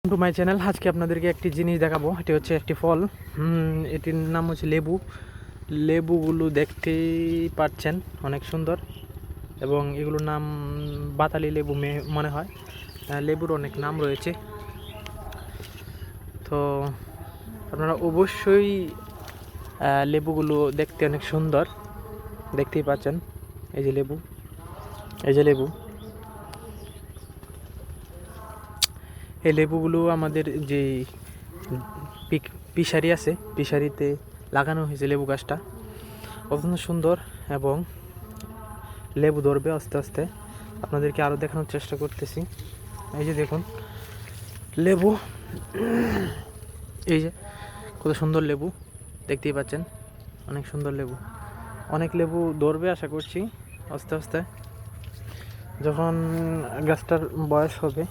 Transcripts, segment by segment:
To my channel. আজকে আপনাদেরকে একটি জিনিস দেখাবো। এটি হচ্ছে একটি ফল, এটির নাম হচ্ছে লেবু। লেবুগুলো দেখতেই পাচ্ছেন অনেক সুন্দর, এবং এগুলোর নাম বাতালি লেবু মনে হয়। লেবুর অনেক নাম রয়েছে, তো আপনারা অবশ্যই লেবুগুলো দেখতে অনেক সুন্দর, দেখতেই পাচ্ছেন। এই যে লেবু, এই যে লেবু। এই লেবুগুলো আমাদের যে পিশারি আছে, পিশারিতে লাগানো হয়েছে লেবু গাছটা, অত্যন্ত সুন্দর, এবং লেবু ধরবে আস্তে আস্তে। আপনাদেরকে আরও দেখানোর চেষ্টা করতেছি। এই যে দেখুন লেবু, এই যে কত সুন্দর লেবু, দেখতেই পাচ্ছেন অনেক সুন্দর লেবু। অনেক লেবু ধরবে আশা করছি আস্তে আস্তে। যখন গাছটার বয়স হবে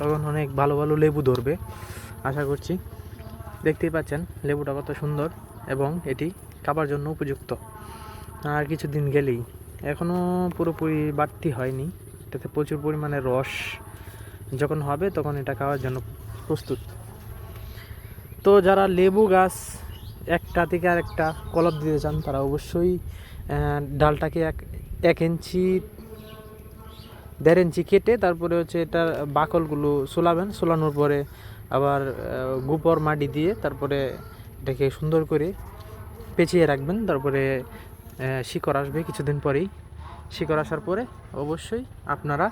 তখন অনেক ভালো ভালো লেবু ধরবে আশা করছি। দেখতেই পাচ্ছেন লেবুটা কত সুন্দর, এবং এটি খাবার জন্য উপযুক্ত। আর কিছুদিন গেলেই, এখনও পুরোপুরি বাড়তি হয়নি, এটাতে প্রচুর পরিমাণে রস যখন হবে তখন এটা খাওয়ার জন্য প্রস্তুত। তো যারা লেবু গাছ একটা থেকে আরেকটা কলপ দিতে চান তারা অবশ্যই ডালটাকে এক ইঞ্চি 1.5 ইঞ্চি কেটে তারপরে হচ্ছে এটার বাকলগুলো সোলাবেন। সোলানোর পরে আবার গোবর মাটি দিয়ে তারপরে এটাকে সুন্দর করে পেঁচিয়ে রাখবেন। তারপরে শিকড় আসবে কিছুদিন পরেই। শিকড় আসার পরে অবশ্যই আপনারা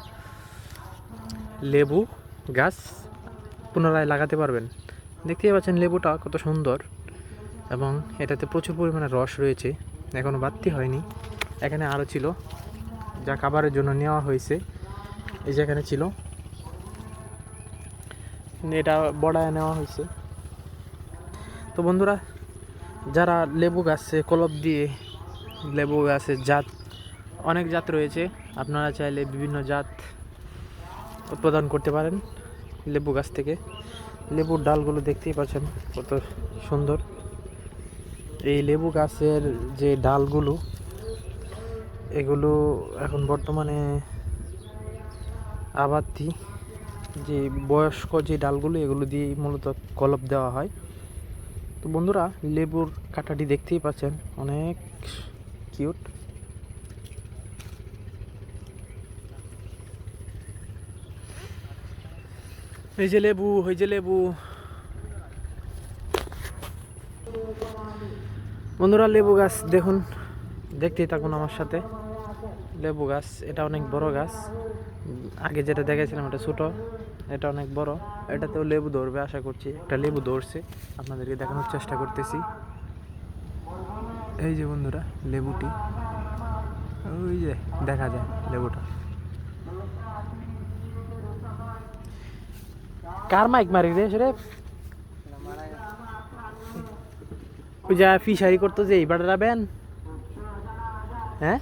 লেবু গাছ পুনরায় লাগাতে পারবেন। দেখতেই পাচ্ছেন লেবুটা কত সুন্দর, এবং এটাতে প্রচুর পরিমাণে রস রয়েছে, এখনও বাড়তি হয়নি। এখানে আরও ছিল, যা খাবারের জন্য নেওয়া হয়েছে। এই যে এখানে ছিল, এটা বড়ায় নেওয়া হয়েছে। তো বন্ধুরা, যারা লেবু গাছে কলপ দিয়ে, লেবু গাছের জাত অনেক জাত রয়েছে, আপনারা চাইলে বিভিন্ন জাত উৎপাদন করতে পারেন লেবু গাছ থেকে। লেবুর ডালগুলো দেখতেই পাচ্ছেন কত সুন্দর। এই লেবু গাছের যে ডালগুলো, এগুলো এখন বর্তমানে আবাদি যে বয়স্ক যে ডালগুলো, এগুলো দিয়ে মূলত কলপ দেওয়া হয়। তো বন্ধুরা, লেবুর কাঁটাটি দেখতেই পাচ্ছেন অনেক কিউট। এই যে লেবু, এই যে লেবু। বন্ধুরা, লেবু গাছ দেখুন, দেখতেই থাকুন আমার সাথে। লেবু গাছ এটা অনেক বড় গাছ। আগে যেটা দেখেছিলাম এটা ছোট, এটা অনেক বড়। এটাতেও লেবু ধরবে আশা করছি। একটা লেবু ধরছে, আপনাদেরকে দেখানোর চেষ্টা করতেছি। এই যে বন্ধুরা লেবুটি, ওই যে দেখা যায় লেবুটা। কার মাইক মারি রে সেরে, ওই যা ফিশারি করতো যে এইবার যাবেন। হ্যাঁ,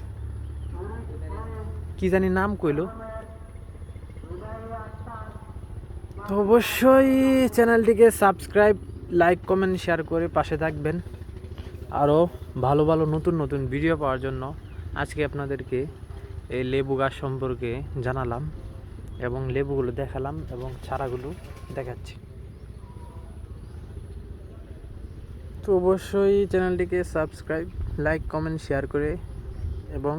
কি জানি নাম কইলো। তো অবশ্যই চ্যানেলটিকে সাবস্ক্রাইব, লাইক, কমেন্ট, শেয়ার করে পাশে থাকবেন। আরও ভালো ভালো নতুন নতুন ভিডিও পাওয়ার জন্য আজকে আপনাদেরকে এই লেবু গাছ সম্পর্কে জানালাম, এবং লেবুগুলো দেখালাম, এবং চারাগুলো দেখাচ্ছি। তো অবশ্যই চ্যানেলটিকে সাবস্ক্রাইব, লাইক, কমেন্ট, শেয়ার করে এবং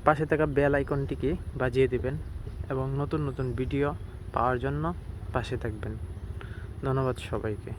পাশে থাকা বেল আইকনটিকে বাজিয়ে দেবেন, এবং নতুন নতুন ভিডিও পাওয়ার জন্য পাশে থাকবেন। ধন্যবাদ সবাইকে।